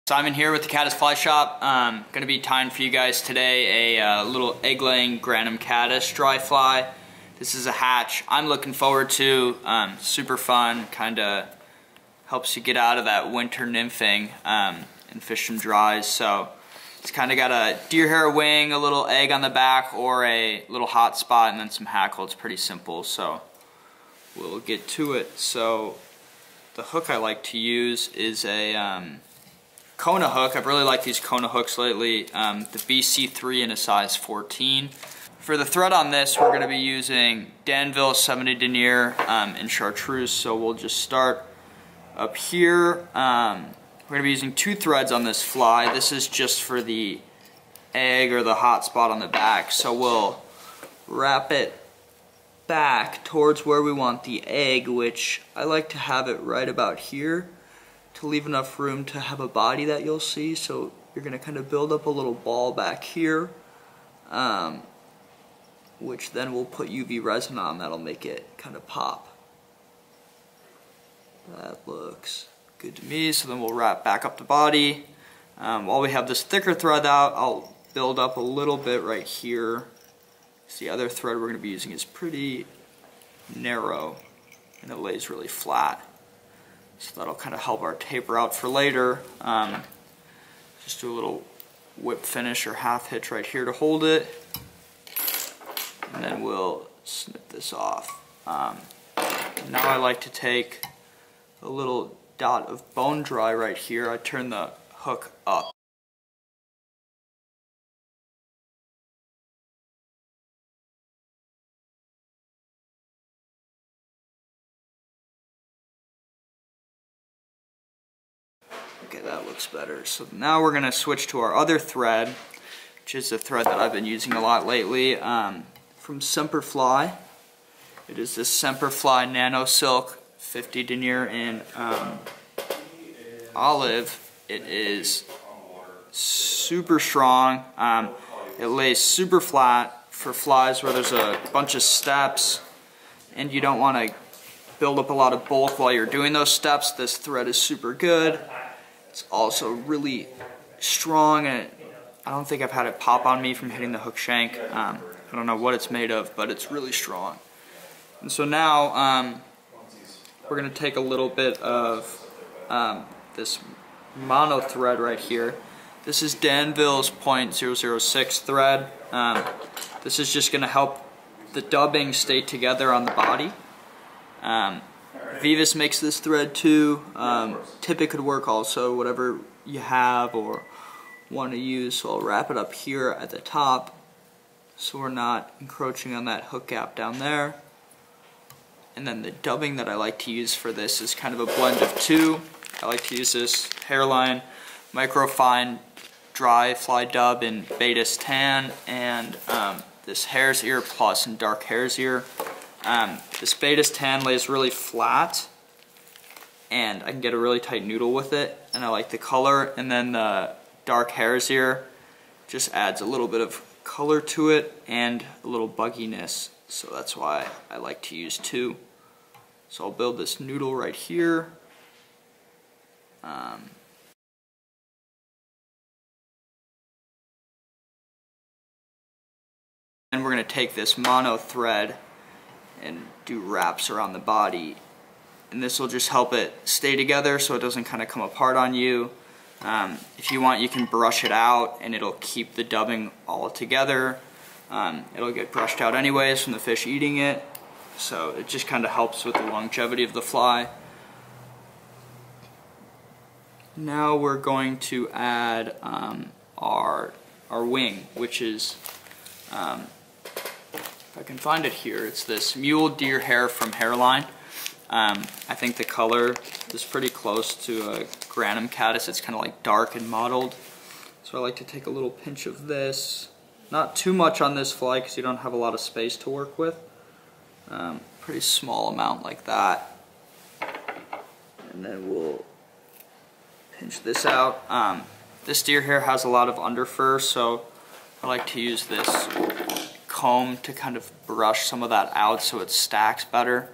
Simon here with the Caddis Fly Shop. Going to be tying for you guys today a little egg-laying Grannom Caddis dry fly. This is a hatch I'm looking forward to. Super fun, kind of helps you get out of that winter nymphing and fish some dries. So it's kind of got a deer hair wing, a little egg on the back, or a little hot spot, and then some hackle. It's pretty simple, so we'll get to it. So the hook I like to use is a Kona hook. I've really liked these Kona hooks lately. The BC3 in a size 14. For the thread on this, we're going to be using Danville 70 denier in chartreuse. So we'll just start up here. We're going to be using 2 threads on this fly. This is just for the egg or the hot spot on the back. So we'll wrap it back towards where we want the egg, which I like to have it right about here, to leave enough room to have a body that you'll see. So you're going to kind of build up a little ball back here, which then we'll put UV resin on. That'll make it kind of pop. That looks good to me. So then we'll wrap back up the body. While we have this thicker thread out, I'll build up a little bit right here. So the other thread we're going to be using is pretty narrow and it lays really flat. So that'll kind of help our taper out for later. Just do a little whip finish or half hitch right here to hold it. And then we'll snip this off. Now I like to take a little dot of bone dry right here. I turn the hook up. Okay, that looks better. So now we're going to switch to our other thread, which is a thread that I've been using a lot lately, from Semper Fly. It is this Semper Fly Nano Silk 50 denier in olive. It is super strong. It lays super flat for flies where there's a bunch of steps and you don't want to build up a lot of bulk while you're doing those steps. This thread is super good. It's also really strong, and I don't think I've had it pop on me from hitting the hook shank. I don't know what it's made of, but it's really strong. And so now we're going to take a little bit of this mono thread right here. This is Danville's .006 thread. This is just going to help the dubbing stay together on the body. Beatis makes this thread too. Tippet could work also, whatever you have or want to use. So I'll wrap it up here at the top so we're not encroaching on that hook gap down there. And then the dubbing that I like to use for this is kind of a blend of 2. I like to use this Hareline microfine dry fly dub in Baetis tan and this Hares ear plus in dark Hares ear. This Baetis tan lays really flat and I can get a really tight noodle with it, and I like the color. And then the dark Hares ear just adds a little bit of color to it and a little bugginess, so that's why I like to use 2. So I'll build this noodle right here. And we're going to take this mono thread and do wraps around the body, and this will just help it stay together so it doesn't kind of come apart on you. If you want, you can brush it out and it'll keep the dubbing all together. It'll get brushed out anyways from the fish eating it, so it just kind of helps with the longevity of the fly. Now we're going to add our wing, which is if I can find it here, it's this Mule deer hair from Hareline. I think the color is pretty close to a Grannom Caddis. It's kind of like dark and mottled. So I like to take a little pinch of this. Not too much on this fly because you don't have a lot of space to work with. Pretty small amount like that. And then we'll pinch this out. This deer hair has a lot of underfur, so I like to use this comb to kind of brush some of that out so it stacks better.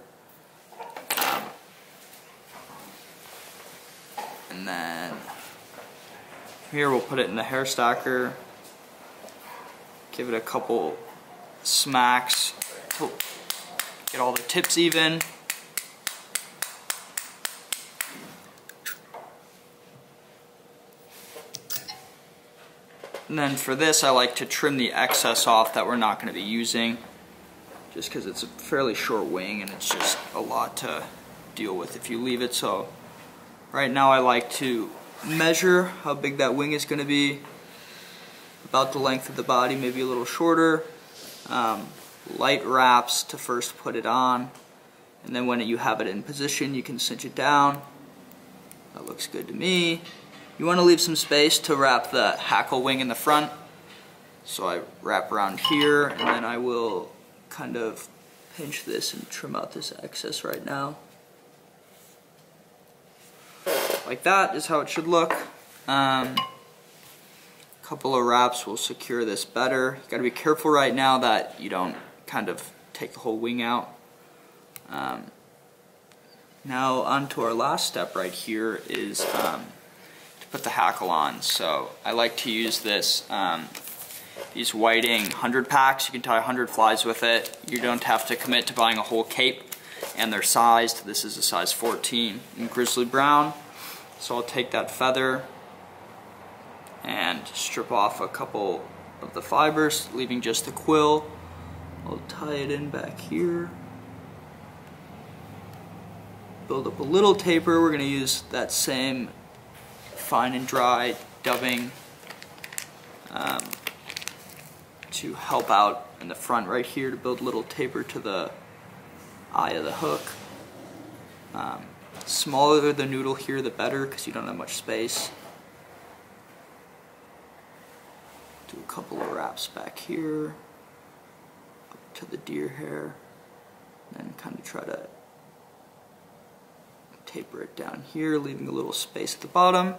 And then Here we'll put it in the hair stacker, give it a couple smacks to get all the tips even. And then for this, I like to trim the excess off that we're not going to be using, just because it's a fairly short wing and it's just a lot to deal with if you leave it. So right now I like to measure how big that wing is going to be, about the length of the body, maybe a little shorter. Light wraps to first put it on, and then when you have it in position you can cinch it down. That looks good to me. You want to leave some space to wrap the hackle wing in the front, so I wrap around here, and then I will kind of pinch this and trim out this excess right now. Like that is how it should look. Couple of wraps will secure this better. You gotta be careful right now that you don't kind of take the whole wing out. Now on to our last step right here is put the hackle on. So I like to use this these whiting 100 packs. You can tie 100 flies with it. You don't have to commit to buying a whole cape, and they're sized. This is a size 14 in Grizzly brown. So I'll take that feather and strip off a couple of the fibers, leaving just the quill. I'll tie it in back here. Build up a little taper. We're going to use that same fine and dry dubbing to help out in the front right here to build a little taper to the eye of the hook. Smaller the noodle here the better, because you don't have much space. Do a couple of wraps back here up to the deer hair, and then kind of try to taper it down here, leaving a little space at the bottom.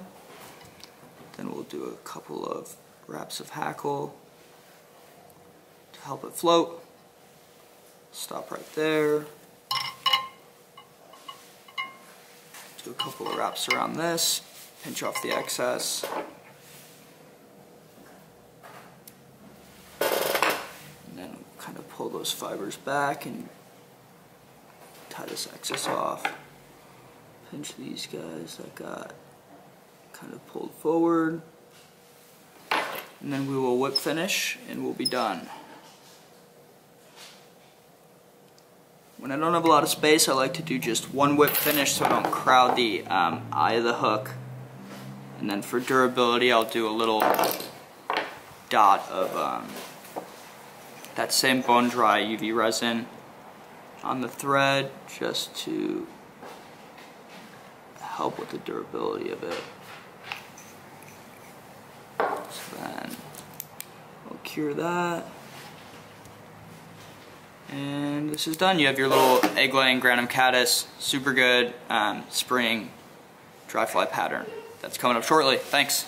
Then we'll do a couple of wraps of hackle to help it float. Stop right there. Do a couple of wraps around this, pinch off the excess. And then kind of pull those fibers back and tie this excess off. Pinch these guys that got kind of pulled forward, and then we will whip finish and we'll be done. When I don't have a lot of space, I like to do just one whip finish so I don't crowd the eye of the hook. And then for durability, I'll do a little dot of that same bone dry UV resin on the thread, just to help with the durability of it. So then I'll cure that, and this is done. You have your little egg-laying Grannom Caddis, super good spring dry fly pattern. That's coming up shortly. Thanks.